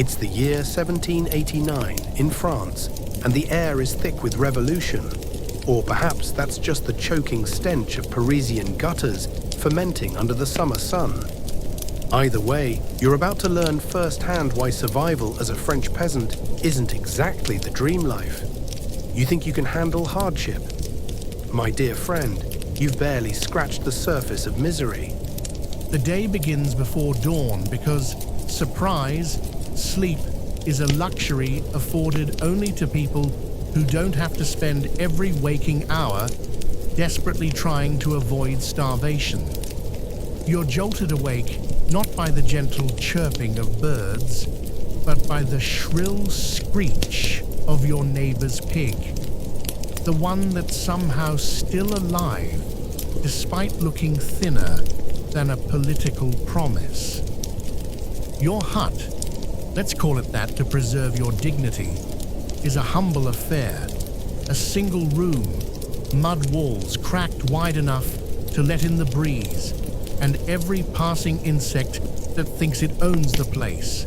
It's the year 1789 in France, and the air is thick with revolution. Or perhaps that's just the choking stench of Parisian gutters fermenting under the summer sun. Either way, you're about to learn firsthand why survival as a French peasant isn't exactly the dream life. You think you can handle hardship? My dear friend, you've barely scratched the surface of misery. The day begins before dawn because, surprise, sleep is a luxury afforded only to people who don't have to spend every waking hour desperately trying to avoid starvation. You're jolted awake not by the gentle chirping of birds, but by the shrill screech of your neighbor's pig, the one that's somehow still alive despite looking thinner than a political promise. Your hut, let's call it that to preserve your dignity, is a humble affair, a single room, mud walls cracked wide enough to let in the breeze, and every passing insect that thinks it owns the place.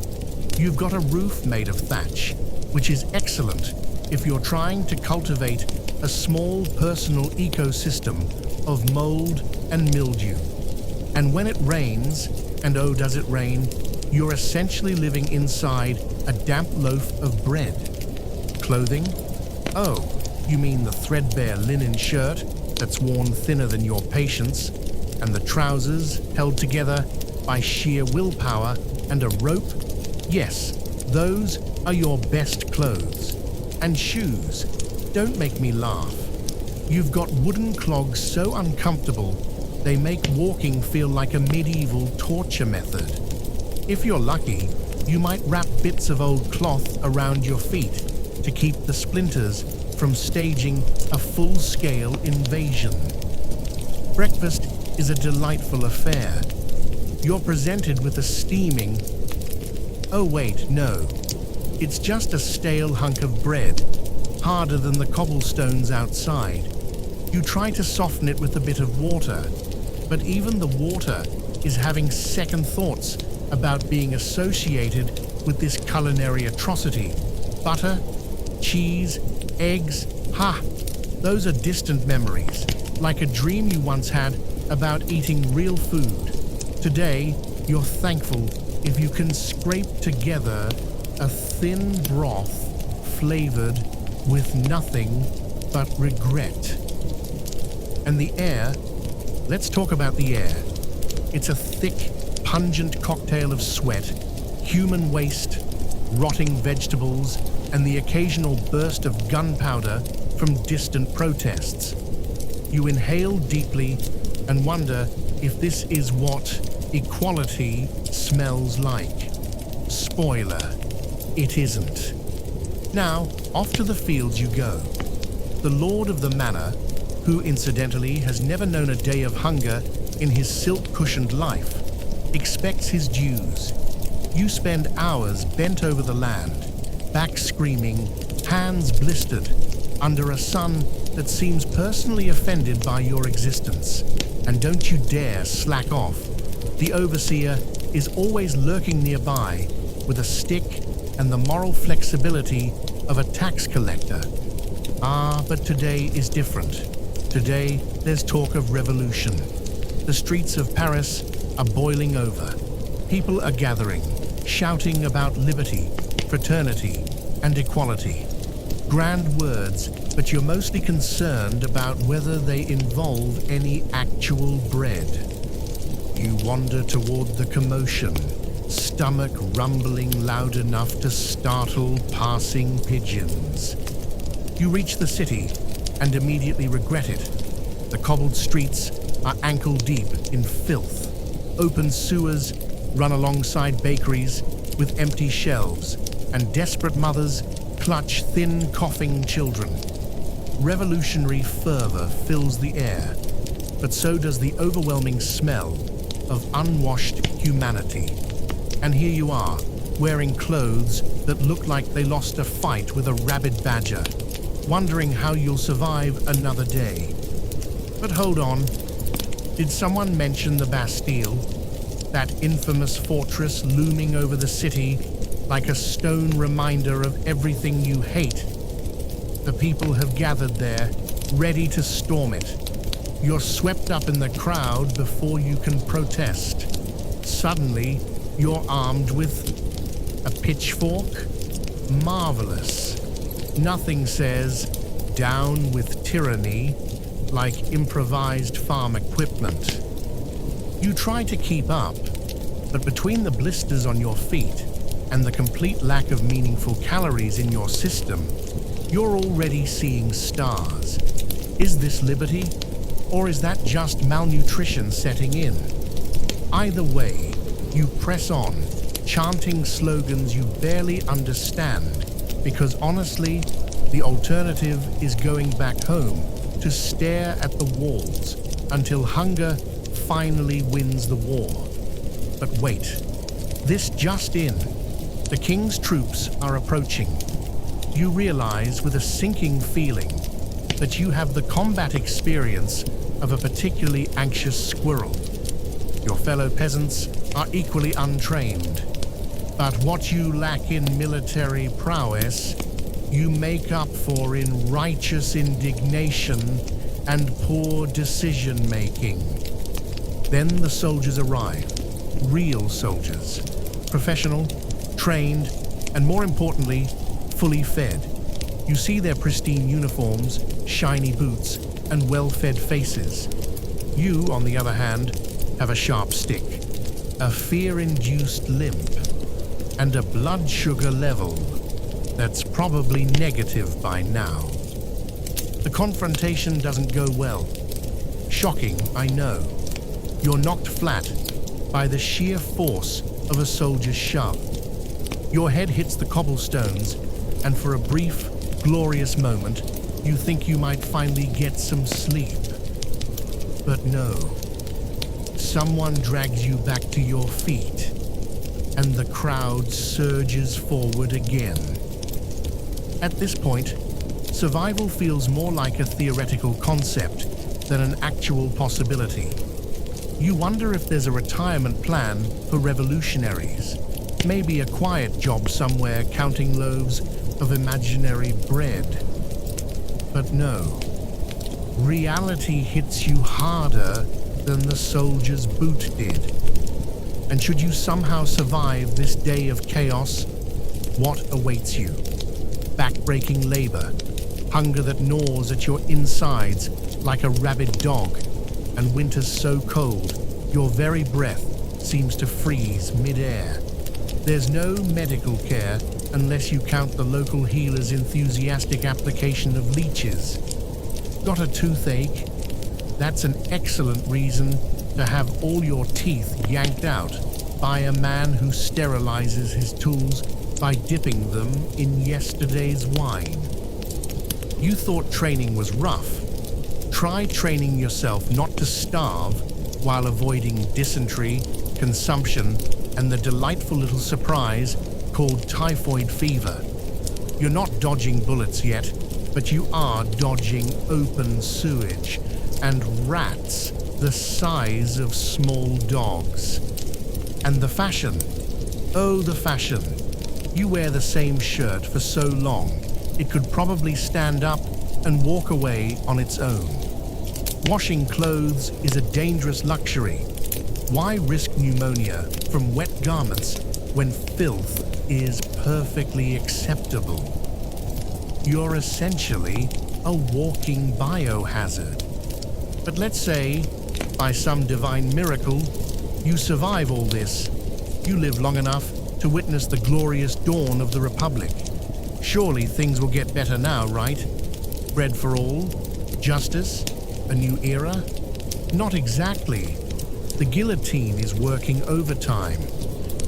You've got a roof made of thatch, which is excellent if you're trying to cultivate a small personal ecosystem of mold and mildew. And when it rains, and oh does it rain, you're essentially living inside a damp loaf of bread. Clothing? Oh, you mean the threadbare linen shirt that's worn thinner than your patience, and the trousers held together by sheer willpower and a rope? Yes, those are your best clothes. And shoes, don't make me laugh. You've got wooden clogs so uncomfortable they make walking feel like a medieval torture method. If you're lucky, you might wrap bits of old cloth around your feet to keep the splinters from staging a full-scale invasion. Breakfast is a delightful affair. You're presented with a steaming... Oh wait, no. It's just a stale hunk of bread, harder than the cobblestones outside. You try to soften it with a bit of water, but even the water is having second thoughts about being associated with this culinary atrocity. Butter, cheese, eggs, those are distant memories, like a dream you once had about eating real food. Today, you're thankful if you can scrape together a thin broth flavored with nothing but regret. And the air, let's talk about the air. It's a thick, pungent cocktail of sweat, human waste, rotting vegetables, and the occasional burst of gunpowder from distant protests. You inhale deeply and wonder if this is what equality smells like. Spoiler, it isn't. Now, off to the fields you go. The lord of the manor, who incidentally has never known a day of hunger in his silk-cushioned life, expects his dues. You spend hours bent over the land, back screaming, hands blistered, under a sun that seems personally offended by your existence. And don't you dare slack off. The overseer is always lurking nearby with a stick and the moral flexibility of a tax collector. But today is different. Today, there's talk of revolution. The streets of Paris are boiling over. People are gathering, shouting about liberty, fraternity, and equality. Grand words, but you're mostly concerned about whether they involve any actual bread. You wander toward the commotion, stomach rumbling loud enough to startle passing pigeons. You reach the city and immediately regret it. The cobbled streets are ankle-deep in filth. Open sewers run alongside bakeries with empty shelves, and desperate mothers clutch thin, coughing children. Revolutionary fervor fills the air, but so does the overwhelming smell of unwashed humanity. And here you are, wearing clothes that look like they lost a fight with a rabid badger, wondering how you'll survive another day. But hold on, did someone mention the Bastille? That infamous fortress looming over the city like a stone reminder of everything you hate. The people have gathered there, ready to storm it. You're swept up in the crowd before you can protest. Suddenly, you're armed with a pitchfork? Marvelous. Nothing says, "Down with tyranny," like improvised farm equipment. You try to keep up, but between the blisters on your feet and the complete lack of meaningful calories in your system, you're already seeing stars. Is this liberty, or is that just malnutrition setting in? Either way, you press on, chanting slogans you barely understand, because honestly, the alternative is going back home to stare at the walls until hunger finally wins the war. But wait, this just in. The king's troops are approaching. You realize with a sinking feeling that you have the combat experience of a particularly anxious squirrel. Your fellow peasants are equally untrained, but what you lack in military prowess, you make up for in righteous indignation and poor decision-making. Then the soldiers arrive, real soldiers, professional, trained, and more importantly, fully fed. You see their pristine uniforms, shiny boots, and well-fed faces. You, on the other hand, have a sharp stick, a fear-induced limp, and a blood sugar level that's probably negative by now. The confrontation doesn't go well. Shocking, I know. You're knocked flat by the sheer force of a soldier's shove. Your head hits the cobblestones, and for a brief, glorious moment, you think you might finally get some sleep. But no. Someone drags you back to your feet, and the crowd surges forward again. At this point, survival feels more like a theoretical concept than an actual possibility. You wonder if there's a retirement plan for revolutionaries, maybe a quiet job somewhere counting loaves of imaginary bread. But no, reality hits you harder than the soldier's boot did. And should you somehow survive this day of chaos, what awaits you? Back-breaking labor, hunger that gnaws at your insides like a rabid dog, and winters so cold, your very breath seems to freeze mid-air. There's no medical care unless you count the local healer's enthusiastic application of leeches. Got a toothache? That's an excellent reason to have all your teeth yanked out by a man who sterilizes his tools by dipping them in yesterday's wine. You thought training was rough. Try training yourself not to starve while avoiding dysentery, consumption, and the delightful little surprise called typhoid fever. You're not dodging bullets yet, but you are dodging open sewage and rats the size of small dogs. And the fashion. Oh, the fashion. You wear the same shirt for so long, it could probably stand up and walk away on its own. Washing clothes is a dangerous luxury. Why risk pneumonia from wet garments when filth is perfectly acceptable? You're essentially a walking biohazard. But let's say, by some divine miracle, you survive all this. You live long enough to witness the glorious dawn of the Republic. Surely things will get better now, right? Bread for all? Justice? A new era? Not exactly. The guillotine is working overtime.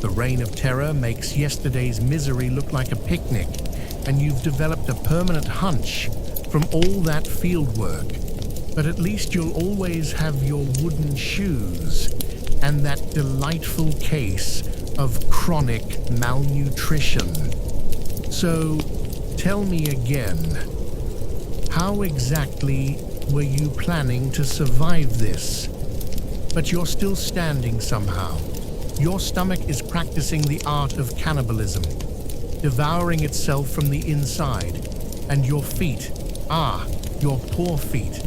The reign of terror makes yesterday's misery look like a picnic, and you've developed a permanent hunch from all that field work. But at least you'll always have your wooden shoes and that delightful case of chronic malnutrition. So, tell me again, how exactly were you planning to survive this? But you're still standing somehow. Your stomach is practicing the art of cannibalism. devouring itself from the inside, and your feet, your poor feet,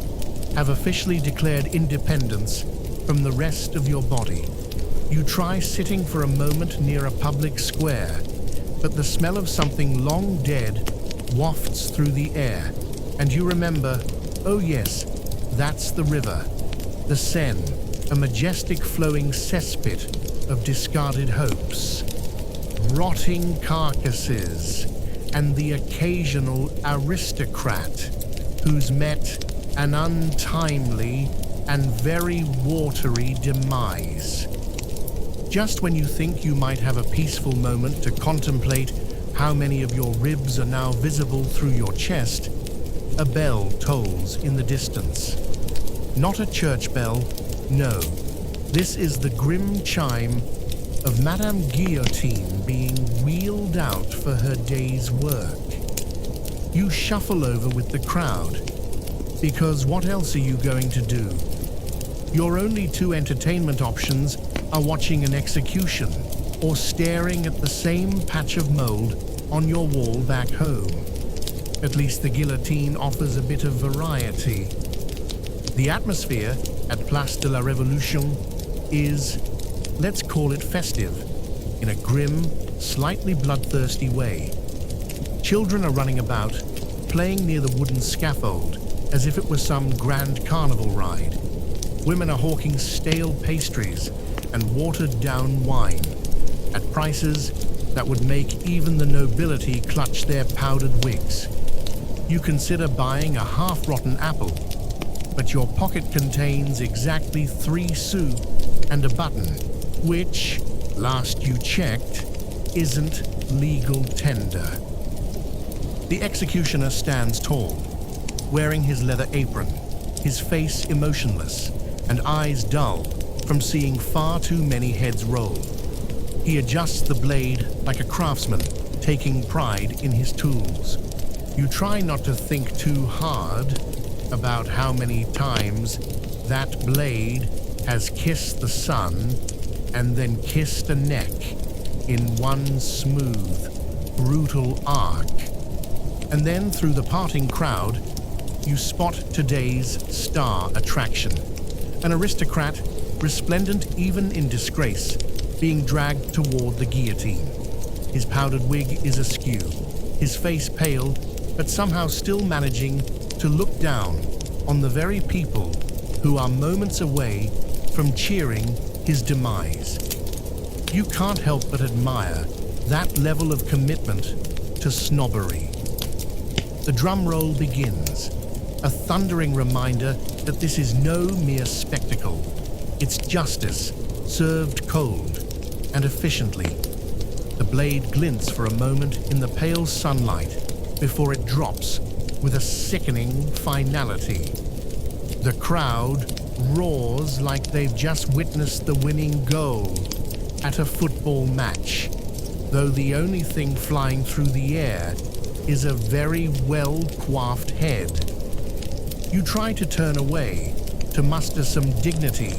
have officially declared independence from the rest of your body. You try sitting for a moment near a public square, but the smell of something long dead wafts through the air, and you remember, oh yes, that's the river, the Seine, a majestic flowing cesspit of discarded hopes, rotting carcasses, and the occasional aristocrat who's met an untimely and very watery demise. Just when you think you might have a peaceful moment to contemplate how many of your ribs are now visible through your chest, a bell tolls in the distance. Not a church bell, no. This is the grim chime of Madame Guillotine being wheeled out for her day's work. You shuffle over with the crowd, because what else are you going to do? Your only two entertainment options are watching an execution or staring at the same patch of mold on your wall back home. At least the guillotine offers a bit of variety. The atmosphere at Place de la Révolution is, let's call it festive, in a grim, slightly bloodthirsty way. Children are running about, playing near the wooden scaffold as if it were some grand carnival ride. Women are hawking stale pastries and watered-down wine at prices that would make even the nobility clutch their powdered wigs. You consider buying a half-rotten apple, but your pocket contains exactly 3 sous and a button, which, last you checked, isn't legal tender. The executioner stands tall, wearing his leather apron, his face emotionless and eyes dull from seeing far too many heads roll. He adjusts the blade like a craftsman, taking pride in his tools. You try not to think too hard about how many times that blade has kissed the sun and then kissed a neck in one smooth, brutal arc. And then through the parting crowd, you spot today's star attraction, an aristocrat resplendent even in disgrace, being dragged toward the guillotine. His powdered wig is askew, his face pale, but somehow still managing to look down on the very people who are moments away from cheering his demise. You can't help but admire that level of commitment to snobbery. The drum roll begins, a thundering reminder that this is no mere spectacle. It's justice, served cold and efficiently. The blade glints for a moment in the pale sunlight before it drops with a sickening finality. The crowd roars like they've just witnessed the winning goal at a football match, though the only thing flying through the air is a very well-coiffed head. You try to turn away, to muster some dignity,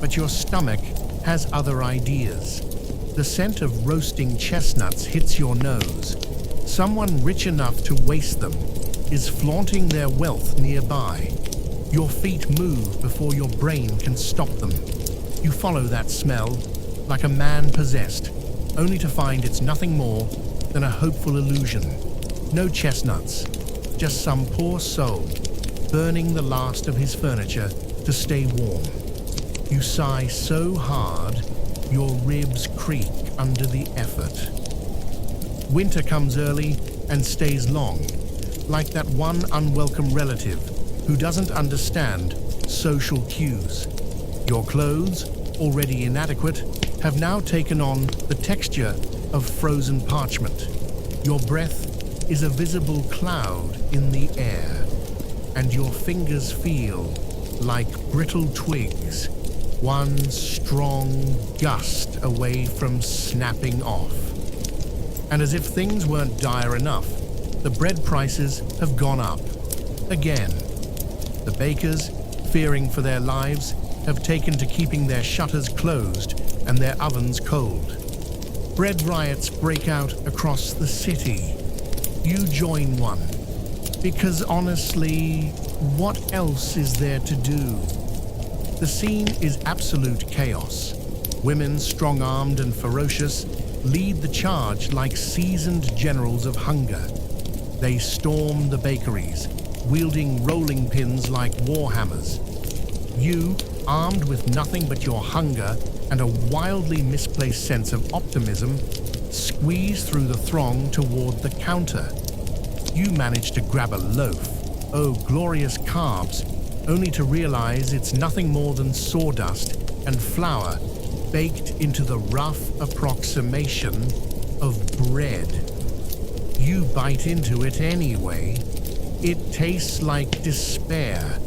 but your stomach has other ideas. The scent of roasting chestnuts hits your nose. Someone rich enough to waste them is flaunting their wealth nearby. Your feet move before your brain can stop them. You follow that smell like a man possessed, only to find it's nothing more than a hopeful illusion. No chestnuts, just some poor soul burning the last of his furniture to stay warm. You sigh so hard, your ribs creak under the effort. Winter comes early and stays long, like that one unwelcome relative who doesn't understand social cues. Your clothes, already inadequate, have now taken on the texture of frozen parchment. Your breath is a visible cloud in the air, and your fingers feel like brittle twigs, one strong gust away from snapping off. And as if things weren't dire enough, the bread prices have gone up. Again. The bakers, fearing for their lives, have taken to keeping their shutters closed and their ovens cold. Bread riots break out across the city. You join one. Because honestly, what else is there to do? The scene is absolute chaos. Women, strong-armed and ferocious, lead the charge like seasoned generals of hunger. They storm the bakeries, wielding rolling pins like warhammers. You, armed with nothing but your hunger and a wildly misplaced sense of optimism, squeeze through the throng toward the counter. You manage to grab a loaf, oh glorious carbs, only to realize it's nothing more than sawdust and flour baked into the rough approximation of bread. You bite into it anyway. It tastes like despair,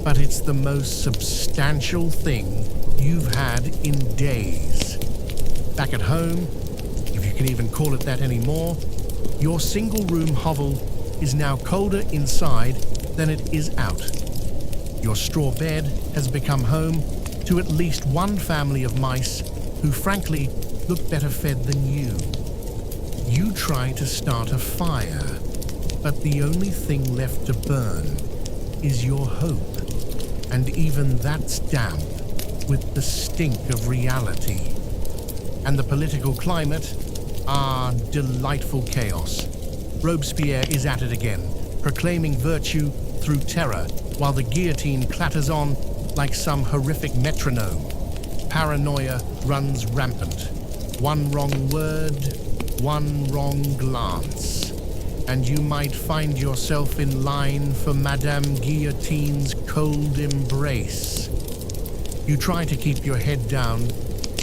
but it's the most substantial thing you've had in days. Back at home, if you can even call it that anymore, your single-room hovel is now colder inside than it is out. Your straw bed has become home to at least one family of mice who frankly look better fed than you. You try to start a fire, but the only thing left to burn is your hope, and even that's damp with the stink of reality. And the political climate? Delightful chaos. Robespierre is at it again, proclaiming virtue through terror, while the guillotine clatters on like some horrific metronome. Paranoia runs rampant. One wrong word, one wrong glance, and you might find yourself in line for Madame Guillotine's cold embrace. You try to keep your head down,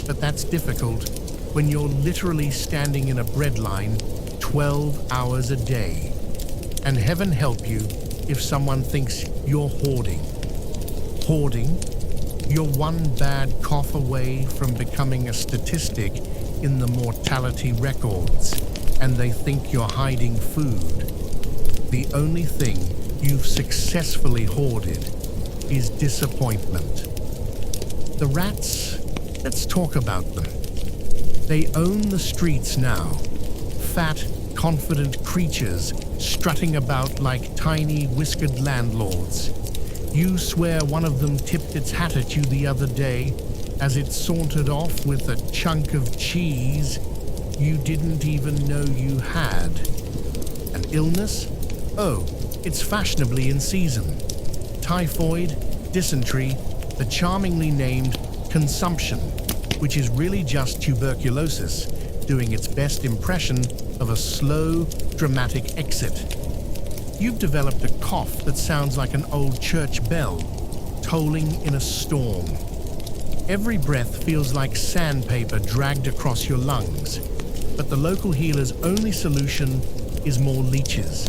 but that's difficult when you're literally standing in a bread line 12 hours a day. And heaven help you if someone thinks you're hoarding. Hoarding? You're one bad cough away from becoming a statistic in the mortality records, and they think you're hiding food. The only thing you've successfully hoarded is disappointment. The rats, let's talk about them. They own the streets now. Fat, confident creatures strutting about like tiny, whiskered landlords. You swear one of them tipped its hat at you the other day as it sauntered off with a chunk of cheese you didn't even know you had. An illness? Oh, it's fashionably in season. Typhoid, dysentery, the charmingly named consumption, which is really just tuberculosis doing its best impression of a slow, dramatic exit. You've developed a cough that sounds like an old church bell, tolling in a storm. Every breath feels like sandpaper dragged across your lungs, but the local healer's only solution is more leeches.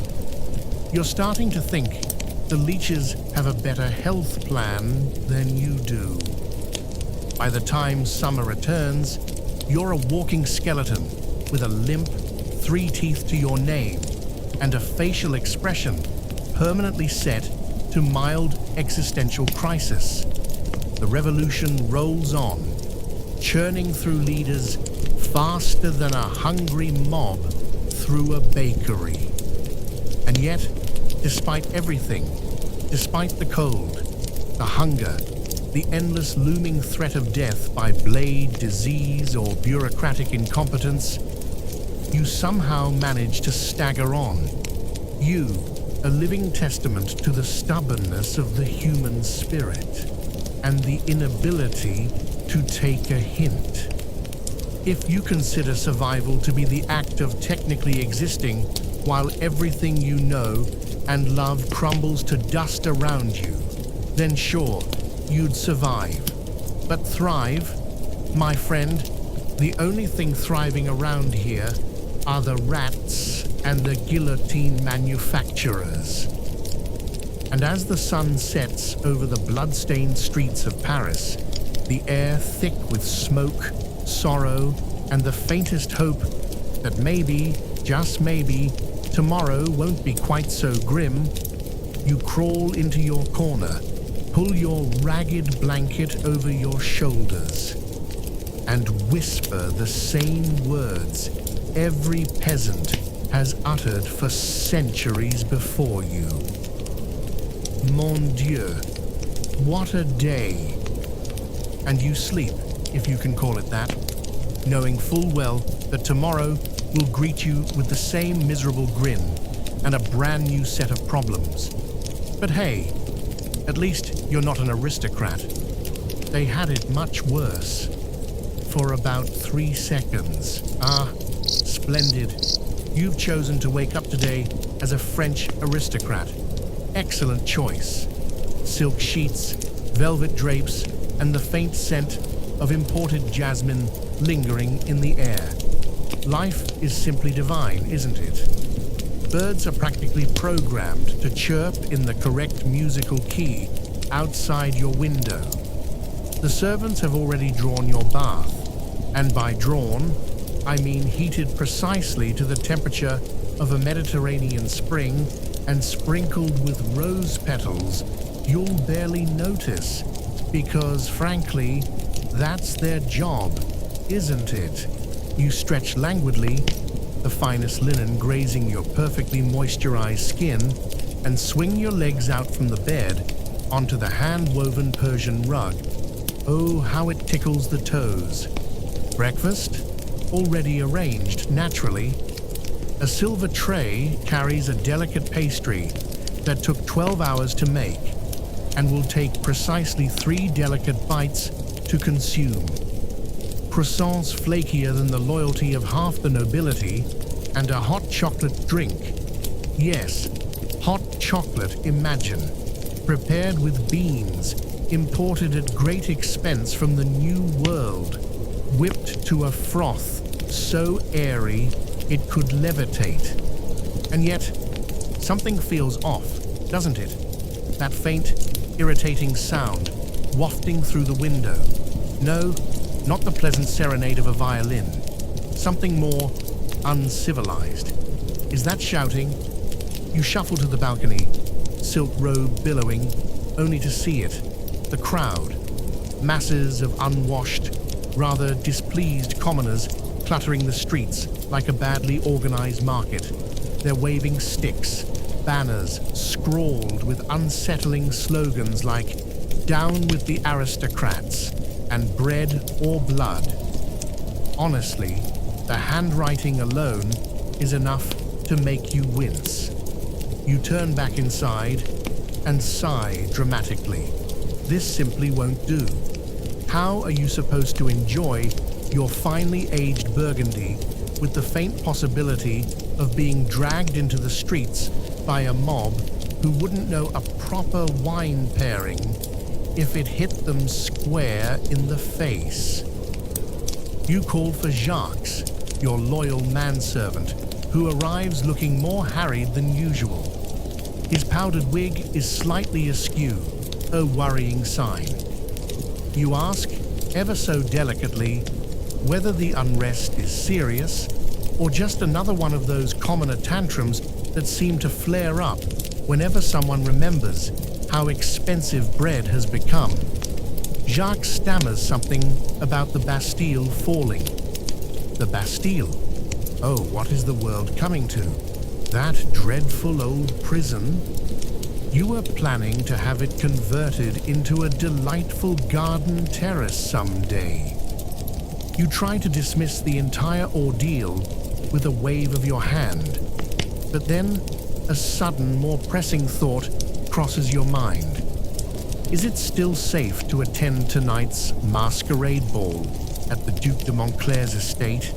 You're starting to think the leeches have a better health plan than you do. By the time summer returns, you're a walking skeleton with a limp, 3 teeth to your name, and a facial expression permanently set to mild existential crisis. The revolution rolls on, churning through leaders faster than a hungry mob through a bakery. And yet, despite everything, despite the cold, the hunger, the endless looming threat of death by blade, disease, or bureaucratic incompetence, you somehow manage to stagger on. You, a living testament to the stubbornness of the human spirit and the inability to take a hint. If you consider survival to be the act of technically existing while everything you know and love crumbles to dust around you, then sure, you'd survive. But thrive? My friend, the only thing thriving around here are the rats and the guillotine manufacturers. And as the sun sets over the blood-stained streets of Paris, the air thick with smoke, sorrow, and the faintest hope that maybe, just maybe, tomorrow won't be quite so grim, you crawl into your corner, pull your ragged blanket over your shoulders. and whisper the same words every peasant has uttered for centuries before you. Mon Dieu, what a day! And you sleep, if you can call it that, knowing full well that tomorrow will greet you with the same miserable grin and a brand new set of problems. But hey, at least you're not an aristocrat. They had it much worse. For about 3 seconds. Ah, splendid. You've chosen to wake up today as a French aristocrat. Excellent choice. Silk sheets, velvet drapes, and the faint scent of imported jasmine lingering in the air. Life is simply divine, isn't it? Birds are practically programmed to chirp in the correct musical key outside your window. The servants have already drawn your bath, and by drawn, I mean heated precisely to the temperature of a Mediterranean spring and sprinkled with rose petals you'll barely notice, because frankly, that's their job, isn't it? You stretch languidly, the finest linen grazing your perfectly moisturized skin, and swing your legs out from the bed onto the hand-woven Persian rug. Oh, how it tickles the toes. Breakfast? Already arranged, naturally. A silver tray carries a delicate pastry that took 12 hours to make and will take precisely 3 delicate bites to consume. Croissants flakier than the loyalty of half the nobility, and a hot chocolate drink. Yes, hot chocolate, imagine. Prepared with beans, imported at great expense from the New World, whipped to a froth so airy it could levitate. And yet, something feels off, doesn't it? That faint, irritating sound wafting through the window. No, not the pleasant serenade of a violin. Something more uncivilized. Is that shouting? You shuffle to the balcony, silk robe billowing, only to see it. The crowd. Masses of unwashed, rather displeased commoners cluttering the streets like a badly organized market. They're waving sticks, banners scrawled with unsettling slogans like "Down with the aristocrats" and "Bread or blood." Honestly, the handwriting alone is enough to make you wince. You turn back inside and sigh dramatically. This simply won't do. How are you supposed to enjoy your finely aged Burgundy with the faint possibility of being dragged into the streets by a mob who wouldn't know a proper wine pairing if it hit them square in the face? You call for Jacques, your loyal manservant, who arrives looking more harried than usual. His powdered wig is slightly askew, a worrying sign. You ask, ever so delicately, whether the unrest is serious or just another one of those commoner tantrums that seem to flare up whenever someone remembers how expensive bread has become. Jacques stammers something about the Bastille falling. The Bastille? Oh, what is the world coming to? That dreadful old prison? You were planning to have it converted into a delightful garden terrace someday. You try to dismiss the entire ordeal with a wave of your hand, but then a sudden, more pressing thought crosses your mind. Is it still safe to attend tonight's masquerade ball at the Duc de Montclair's estate?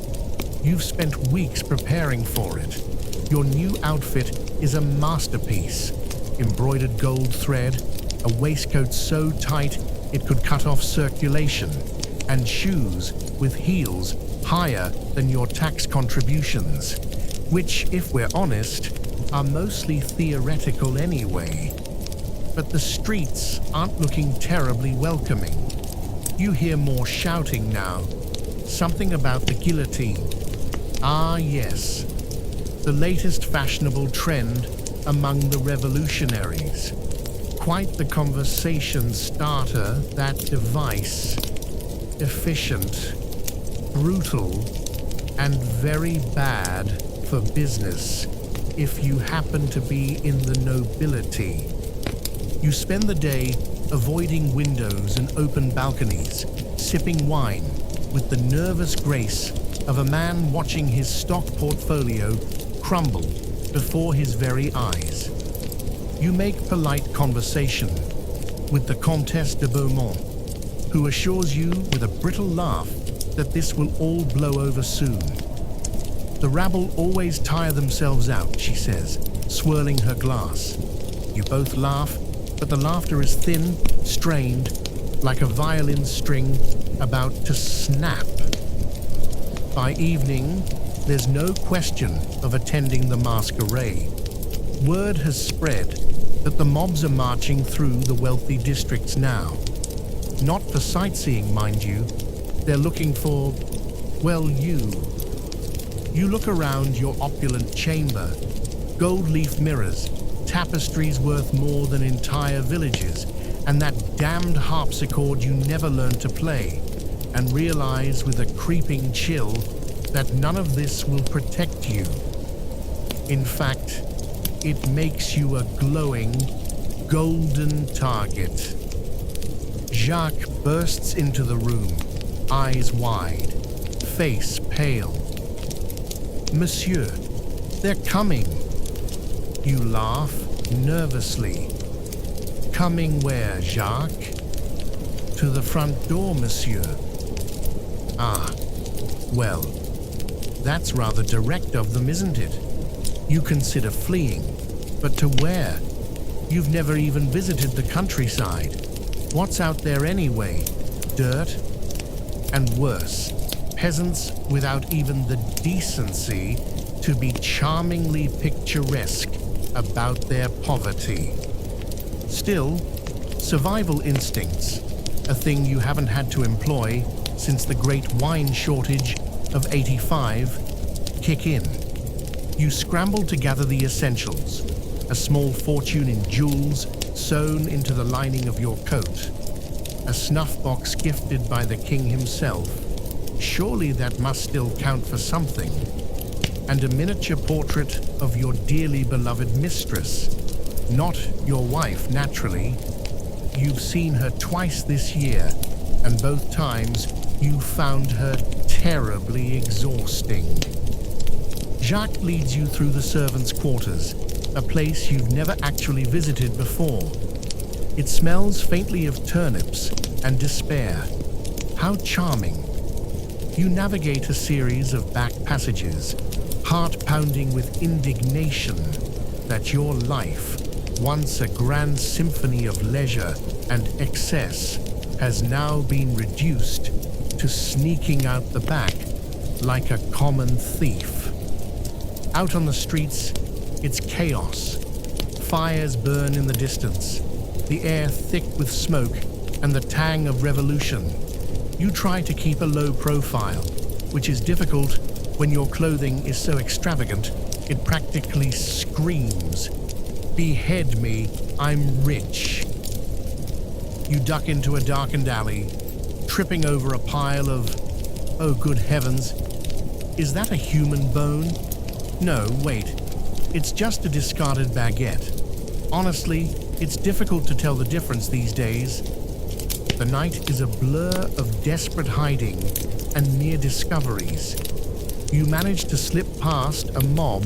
You've spent weeks preparing for it. Your new outfit is a masterpiece. Embroidered gold thread, a waistcoat so tight it could cut off circulation, and shoes with heels higher than your tax contributions, which, if we're honest, are mostly theoretical anyway. But the streets aren't looking terribly welcoming. You hear more shouting now, something about the guillotine. Ah, yes, the latest fashionable trend among the revolutionaries. Quite the conversation starter, that device. Efficient, brutal and very bad for business if you happen to be in the nobility. You spend the day avoiding windows and open balconies, sipping wine with the nervous grace of a man watching his stock portfolio crumble before his very eyes. You make polite conversation with the Comtesse de Beaumont, who assures you with a brittle laugh that this will all blow over soon. The rabble always tire themselves out, she says, swirling her glass. You both laugh, but the laughter is thin, strained, like a violin string about to snap. By evening, there's no question of attending the masquerade. Word has spread that the mobs are marching through the wealthy districts now. Not for sightseeing, mind you. They're looking for, well, you. You look around your opulent chamber. Gold leaf mirrors, tapestries worth more than entire villages, and that damned harpsichord you never learned to play, and realize with a creeping chill that none of this will protect you. In fact, it makes you a glowing, golden target. Jacques bursts into the room, eyes wide, face pale. Monsieur, they're coming. You laugh nervously. Coming where, Jacques? To the front door, monsieur. Ah, well, that's rather direct of them, isn't it? You consider fleeing, but to where? You've never even visited the countryside. What's out there anyway? Dirt? And worse, peasants without even the decency to be charmingly picturesque about their poverty. Still, survival instincts, a thing you haven't had to employ since the great wine shortage of '85, kick in. You scramble to gather the essentials, a small fortune in jewels sewn into the lining of your coat, a snuff box gifted by the king himself, surely that must still count for something, and a miniature portrait of your dearly beloved mistress, not your wife, naturally. You've seen her twice this year, and both times you found her terribly exhausting. Jacques leads you through the servants' quarters, a place you've never actually visited before. It smells faintly of turnips and despair. How charming. You navigate a series of back passages, heart-pounding with indignation that your life, once a grand symphony of leisure and excess, has now been reduced to sneaking out the back like a common thief. Out on the streets, it's chaos. Fires burn in the distance, the air thick with smoke and the tang of revolution. You try to keep a low profile, which is difficult when your clothing is so extravagant it practically screams, "Behead me, I'm rich." You duck into a darkened alley, tripping over a pile of, oh good heavens, is that a human bone? No, wait, it's just a discarded baguette. Honestly, it's difficult to tell the difference these days. The night is a blur of desperate hiding and near discoveries. You manage to slip past a mob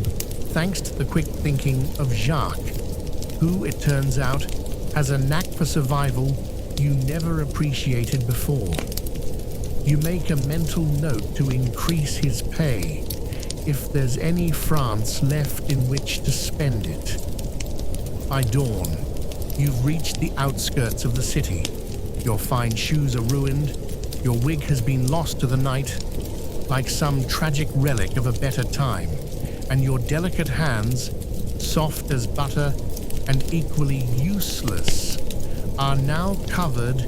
thanks to the quick thinking of Jacques, who, it turns out, has a knack for survival you never appreciated before. You make a mental note to increase his pay, if there's any France left in which to spend it. By dawn, you've reached the outskirts of the city. Your fine shoes are ruined, your wig has been lost to the night, like some tragic relic of a better time, and your delicate hands, soft as butter and equally useless, are now covered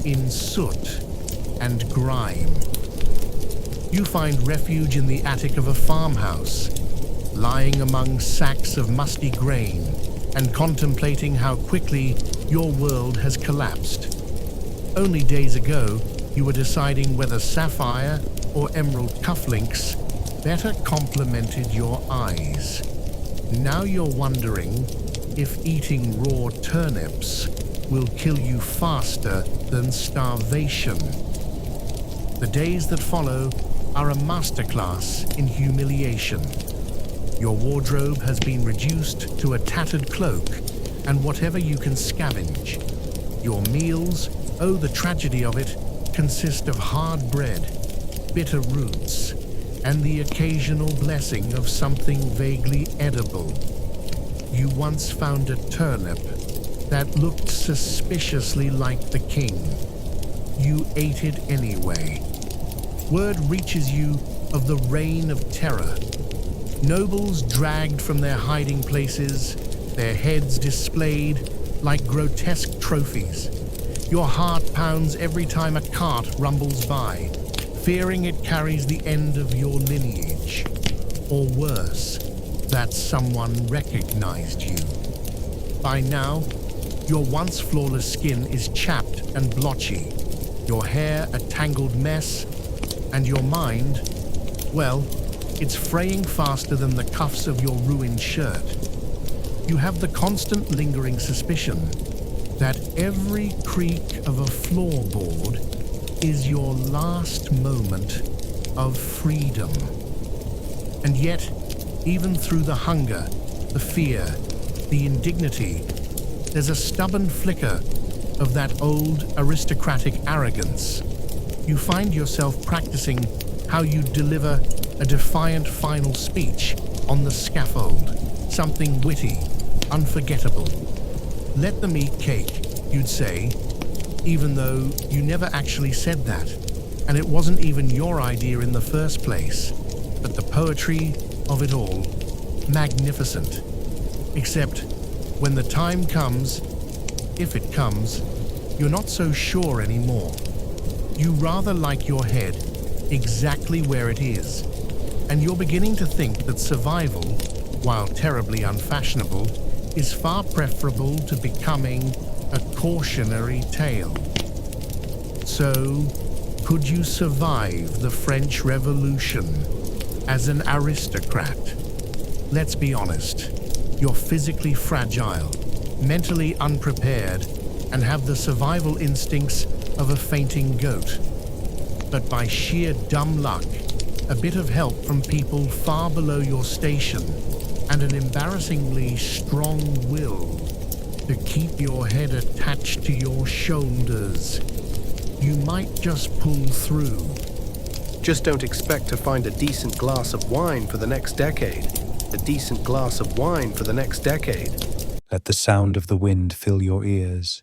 in soot and grime. You find refuge in the attic of a farmhouse, lying among sacks of musty grain and contemplating how quickly your world has collapsed. Only days ago, you were deciding whether sapphire or emerald cufflinks better complemented your eyes. Now you're wondering if eating raw turnips will kill you faster than starvation. The days that follow are a masterclass in humiliation. Your wardrobe has been reduced to a tattered cloak and whatever you can scavenge. Your meals, oh the tragedy of it, consist of hard bread, bitter roots, and the occasional blessing of something vaguely edible. You once found a turnip that looked suspiciously like the king. You ate it anyway. Word reaches you of the reign of terror. Nobles dragged from their hiding places, their heads displayed like grotesque trophies. Your heart pounds every time a cart rumbles by, fearing it carries the end of your lineage. Or worse, that someone recognized you. By now, your once flawless skin is chapped and blotchy, your hair a tangled mess, and your mind, well, it's fraying faster than the cuffs of your ruined shirt. You have the constant lingering suspicion that every creak of a floorboard is your last moment of freedom. And yet, even through the hunger, the fear, the indignity, there's a stubborn flicker of that old aristocratic arrogance. You find yourself practicing how you deliver a defiant final speech on the scaffold, something witty, unforgettable. Let them eat cake, you'd say, even though you never actually said that, and it wasn't even your idea in the first place. But the poetry of it all, magnificent. Except when the time comes, if it comes, you're not so sure anymore. You rather like your head exactly where it is, and you're beginning to think that survival, while terribly unfashionable, is far preferable to becoming a cautionary tale. So, could you survive the French Revolution as an aristocrat? Let's be honest, you're physically fragile, mentally unprepared, and have the survival instincts of a fainting goat. But by sheer dumb luck, a bit of help from people far below your station, and an embarrassingly strong will to keep your head attached to your shoulders, you might just pull through. Just don't expect to find a decent glass of wine for the next decade. A decent glass of wine for the next decade. Let the sound of the wind fill your ears.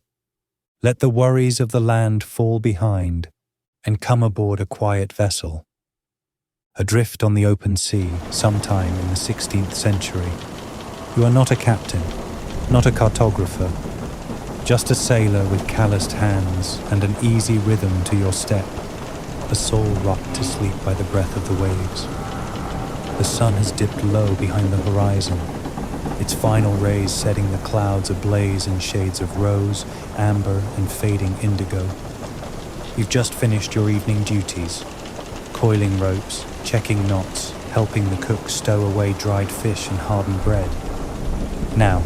Let the worries of the land fall behind, and come aboard a quiet vessel. Adrift on the open sea sometime in the 16th century. You are not a captain, not a cartographer, just a sailor with calloused hands and an easy rhythm to your step, a soul rocked to sleep by the breath of the waves. The sun has dipped low behind the horizon, its final rays setting the clouds ablaze in shades of rose, amber, and fading indigo. You've just finished your evening duties, coiling ropes, checking knots, helping the cook stow away dried fish and hardened bread. Now,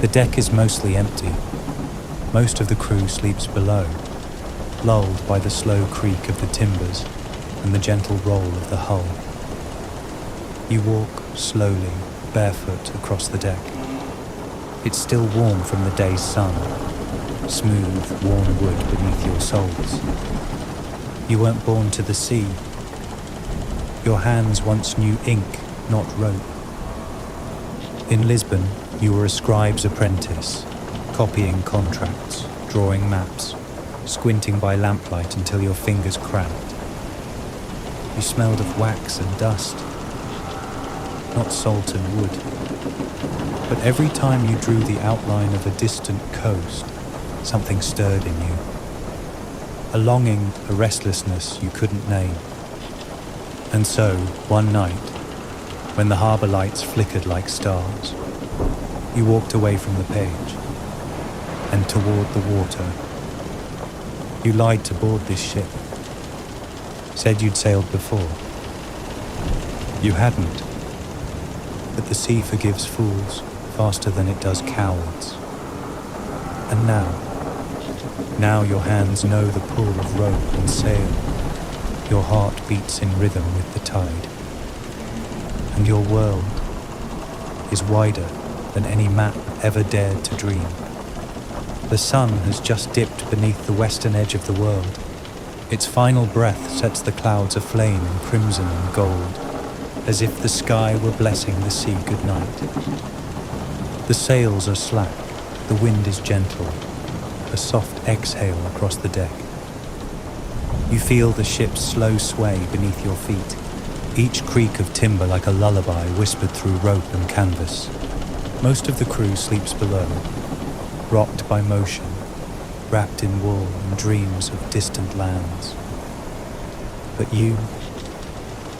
the deck is mostly empty. Most of the crew sleeps below, lulled by the slow creak of the timbers and the gentle roll of the hull. You walk slowly, barefoot across the deck. It's still warm from the day's sun, smooth, worn wood beneath your soles. You weren't born to the sea. Your hands once knew ink, not rope. In Lisbon, you were a scribe's apprentice, copying contracts, drawing maps, squinting by lamplight until your fingers cramped. You smelled of wax and dust, not salt and wood. But every time you drew the outline of a distant coast, something stirred in you. A longing, a restlessness you couldn't name. And so, one night, when the harbour lights flickered like stars, you walked away from the page and toward the water. You lied to board this ship. said you'd sailed before. You hadn't. But the sea forgives fools faster than it does cowards. And now your hands know the pull of rope and sail. Your heart beats in rhythm with the tide. And your world is wider than any map ever dared to dream. The sun has just dipped beneath the western edge of the world. Its final breath sets the clouds aflame in crimson and gold, as if the sky were blessing the sea goodnight. The sails are slack, the wind is gentle, a soft exhale across the deck. You feel the ship's slow sway beneath your feet, each creak of timber like a lullaby whispered through rope and canvas. Most of the crew sleeps below, rocked by motion, wrapped in wool and dreams of distant lands. But you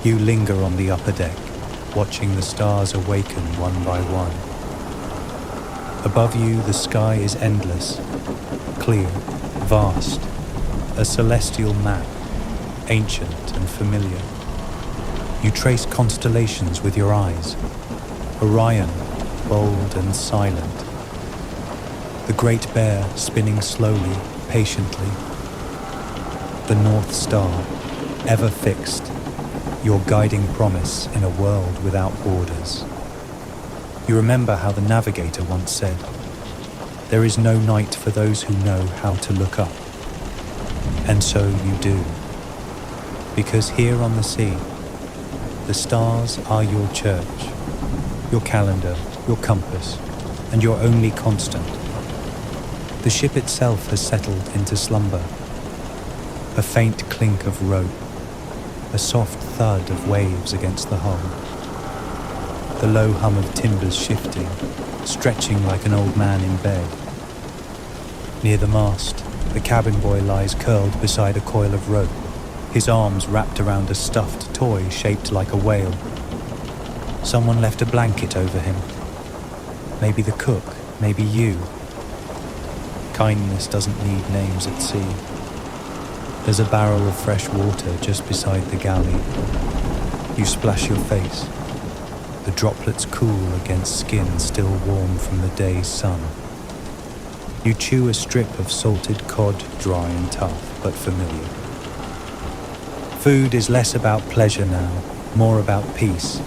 linger on the upper deck, watching the stars awaken one by one. Above you, the sky is endless, clear, vast, a celestial map, ancient and familiar. You trace constellations with your eyes, Orion, bold and silent. The Great Bear spinning slowly, patiently. The North Star, ever fixed, your guiding promise in a world without borders. You remember how the navigator once said, "There is no night for those who know how to look up." And so you do. Because here on the sea, the stars are your church, your calendar, your compass, and your only constant. The ship itself has settled into slumber. A faint clink of rope, a soft thud of waves against the hull. The low hum of timbers shifting, stretching like an old man in bed. Near the mast, the cabin boy lies curled beside a coil of rope, his arms wrapped around a stuffed toy shaped like a whale. Someone left a blanket over him. Maybe the cook, maybe you. Kindness doesn't need names at sea. There's a barrel of fresh water just beside the galley. You splash your face. The droplets cool against skin still warm from the day's sun. You chew a strip of salted cod, dry and tough, but familiar. Food is less about pleasure now, more about peace.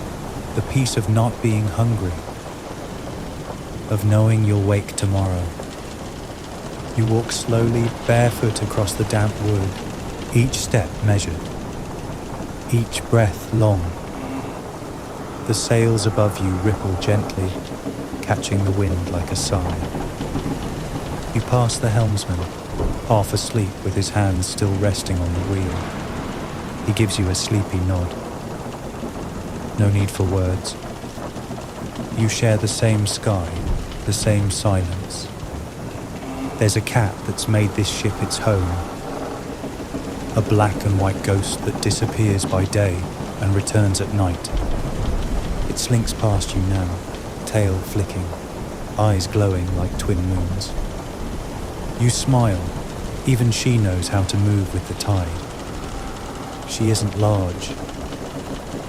The peace of not being hungry, of knowing you'll wake tomorrow. You walk slowly, barefoot across the damp wood, each step measured, each breath long. The sails above you ripple gently, catching the wind like a sigh. You pass the helmsman, half asleep with his hands still resting on the wheel. He gives you a sleepy nod. No need for words. You share the same sky, the same silence. There's a cat that's made this ship its home. A black and white ghost that disappears by day and returns at night. It slinks past you now, tail flicking, eyes glowing like twin moons. You smile, even she knows how to move with the tide. She isn't large,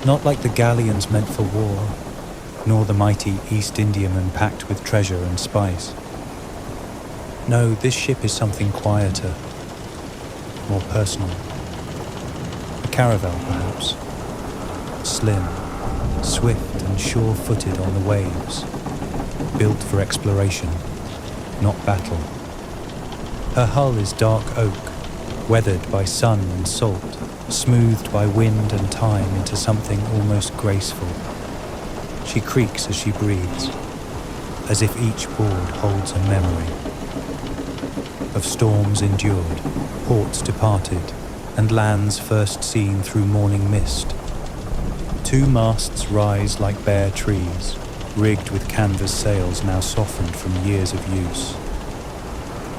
not like the galleons meant for war, nor the mighty East Indiaman packed with treasure and spice. No, this ship is something quieter, more personal. A caravel, perhaps. Slim, swift and sure-footed on the waves. Built for exploration, not battle. Her hull is dark oak, weathered by sun and salt, smoothed by wind and time into something almost graceful. She creaks as she breathes, as if each board holds a memory. Of storms endured, ports departed, and lands first seen through morning mist. Two masts rise like bare trees, rigged with canvas sails now softened from years of use.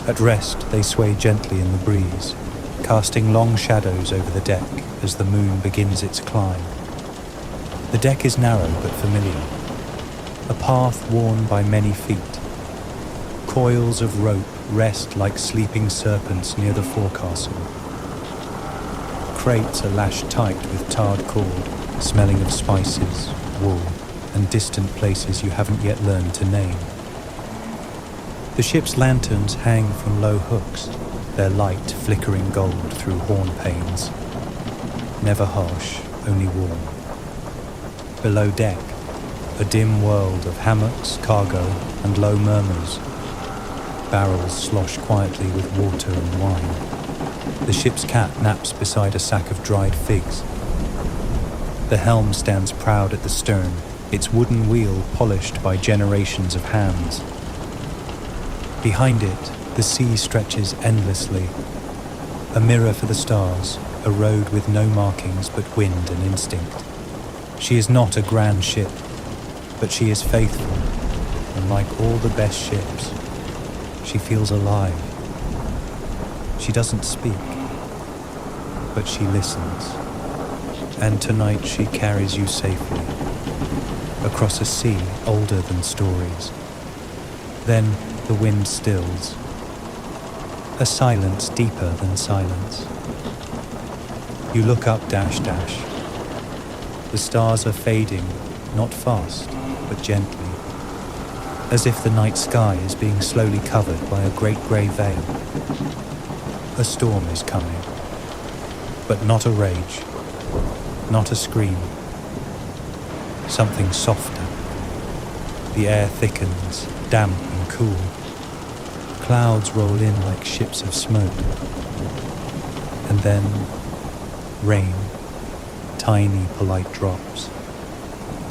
At rest, they sway gently in the breeze, casting long shadows over the deck as the moon begins its climb. The deck is narrow but familiar, a path worn by many feet. Coils of rope rest like sleeping serpents near the forecastle. crates are lashed tight with tarred cord, smelling of spices, wool, and distant places you haven't yet learned to name. The ship's lanterns hang from low hooks, their light flickering gold through horn panes. Never harsh, only warm. Below deck, a dim world of hammocks, cargo, and low murmurs. Barrels slosh quietly with water and wine. The ship's cat naps beside a sack of dried figs. The helm stands proud at the stern, its wooden wheel polished by generations of hands. Behind it, the sea stretches endlessly, a mirror for the stars, a road with no markings but wind and instinct. She is not a grand ship, but she is faithful, and like all the best ships, she feels alive. She doesn't speak, but she listens. And tonight she carries you safely, across a sea older than stories. Then the wind stills, a silence deeper than silence. You look up dash dash. The stars are fading, not fast, but gently, as if the night sky is being slowly covered by a great grey veil. A storm is coming, but not a rage, not a scream. Something softer. The air thickens, damp and cool. Clouds roll in like ships of smoke. And then rain, tiny polite drops,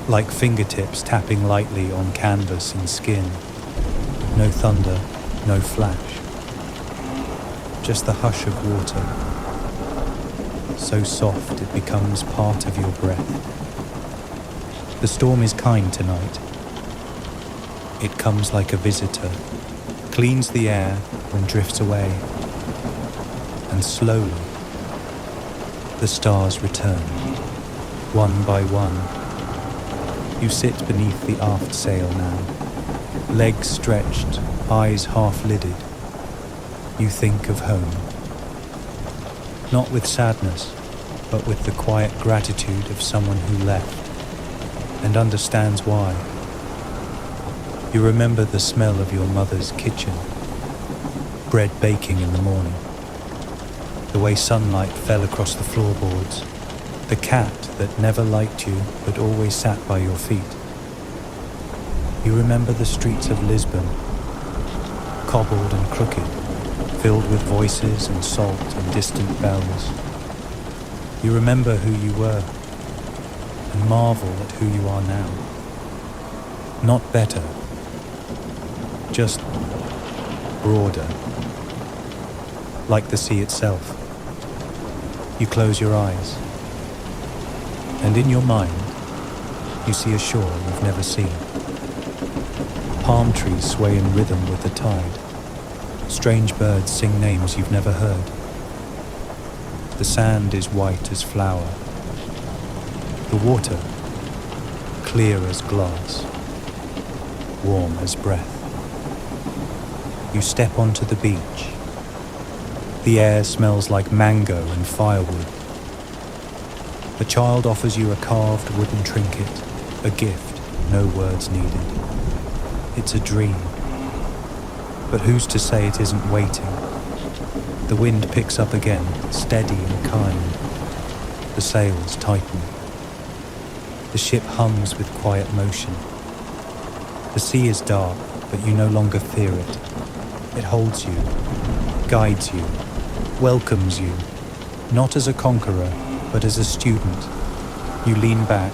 like fingertips tapping lightly on canvas and skin. No thunder, no flash. Just the hush of water, so soft it becomes part of your breath. The storm is kind tonight. It comes like a visitor, cleans the air and drifts away. And slowly, the stars return, one by one. You sit beneath the aft sail now, legs stretched, eyes half-lidded. You think of home. Not with sadness, but with the quiet gratitude of someone who left and understands why. You remember the smell of your mother's kitchen, bread baking in the morning, the way sunlight fell across the floorboards, the cat that never liked you but always sat by your feet. You remember the streets of Lisbon, cobbled and crooked, filled with voices and salt and distant bells. You remember who you were and marvel at who you are now. Not better, just broader, like the sea itself. You close your eyes, and in your mind, you see a shore you've never seen. Palm trees sway in rhythm with the tide. Strange birds sing names you've never heard. The sand is white as flour. The water, clear as glass, warm as breath. You step onto the beach. The air smells like mango and firewood. A child offers you a carved wooden trinket, a gift, no words needed. It's a dream. But who's to say it isn't waiting? The wind picks up again, steady and kind. The sails tighten. The ship hums with quiet motion. The sea is dark, but you no longer fear it. It holds you, guides you, welcomes you, not as a conqueror, but as a student. You lean back,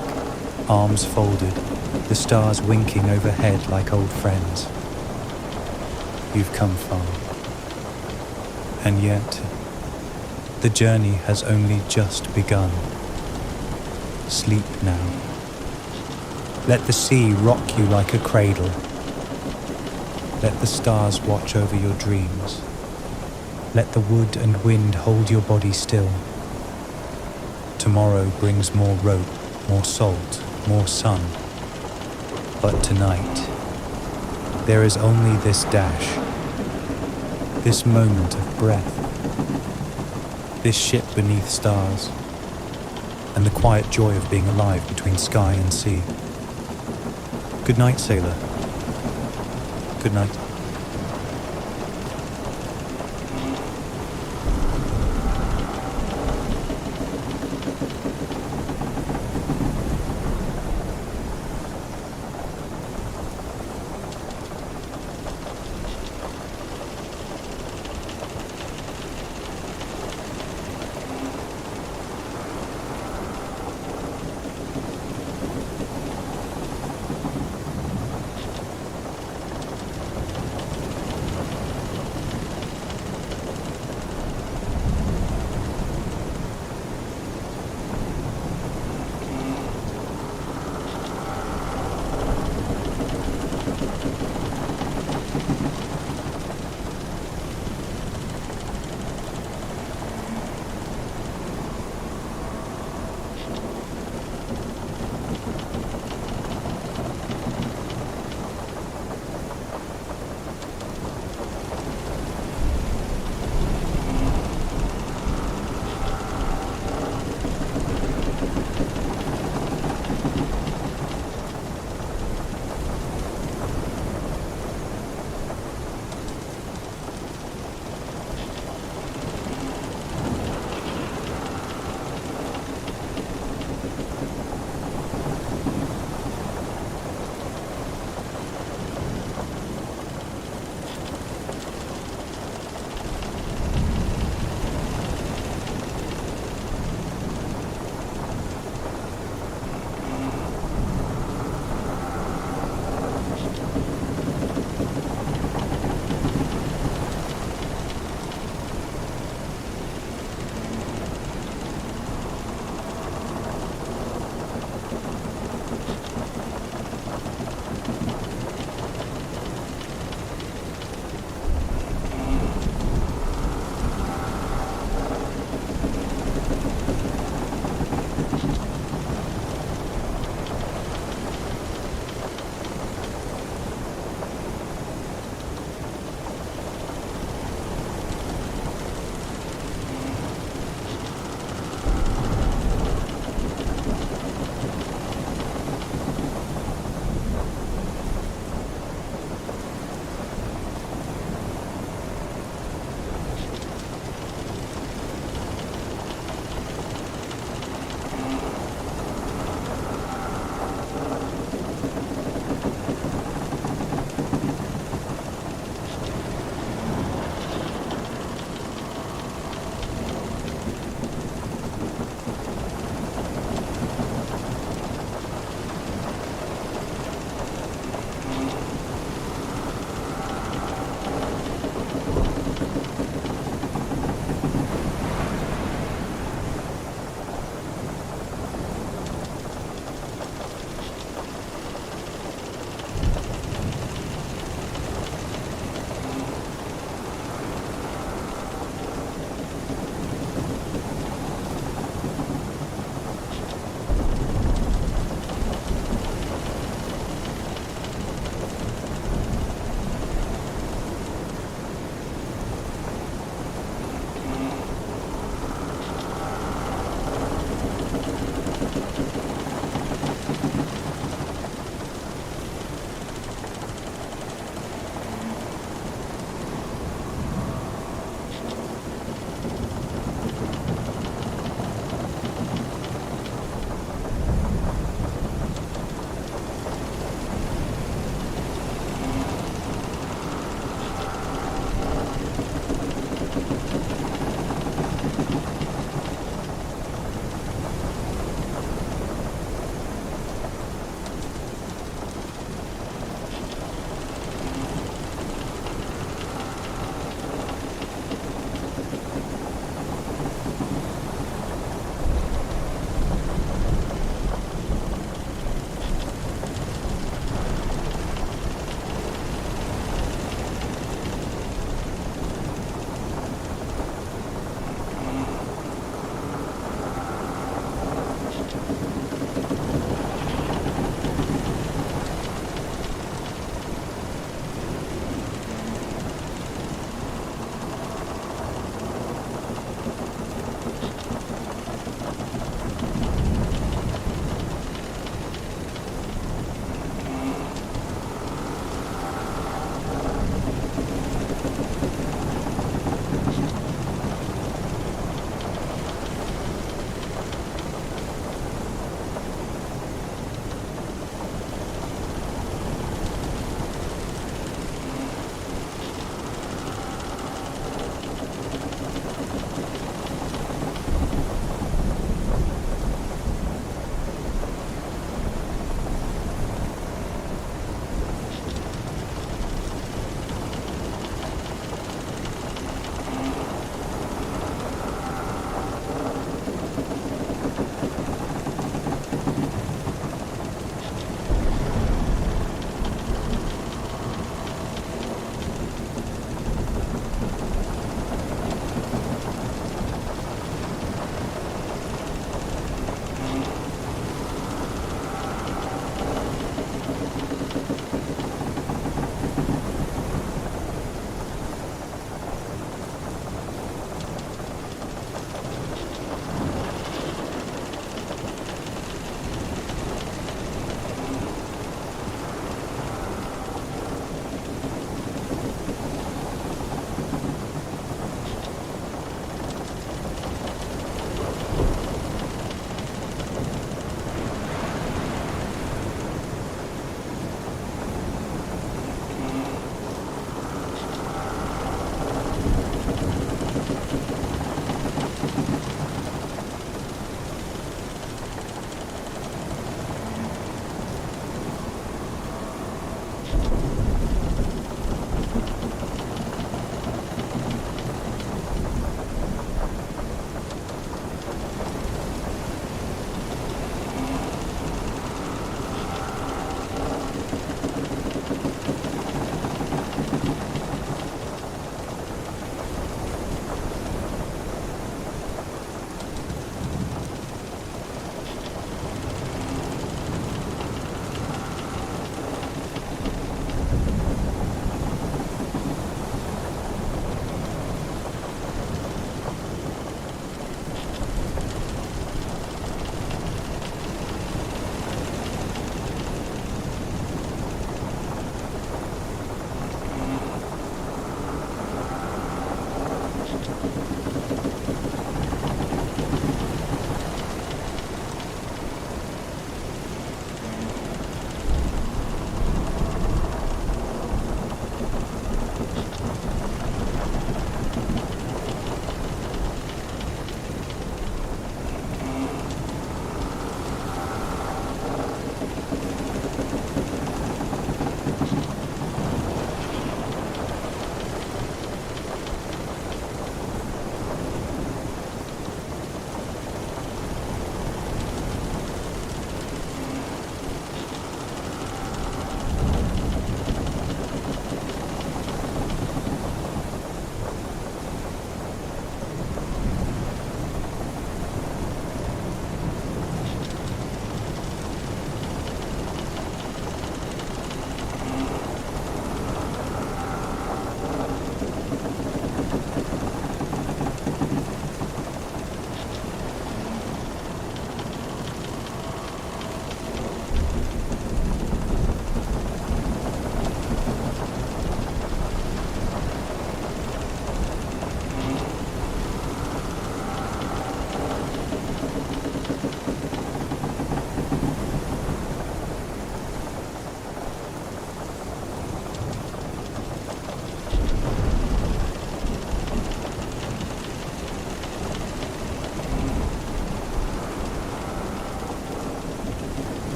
arms folded, the stars winking overhead like old friends. You've come far. And yet, the journey has only just begun. Sleep now. Let the sea rock you like a cradle. Let the stars watch over your dreams. Let the wood and wind hold your body still. Tomorrow brings more rope, more salt, more sun. But tonight, there is only this dash, this moment of breath. this ship beneath stars, and the quiet joy of being alive between sky and sea. Good night, sailor. Good night.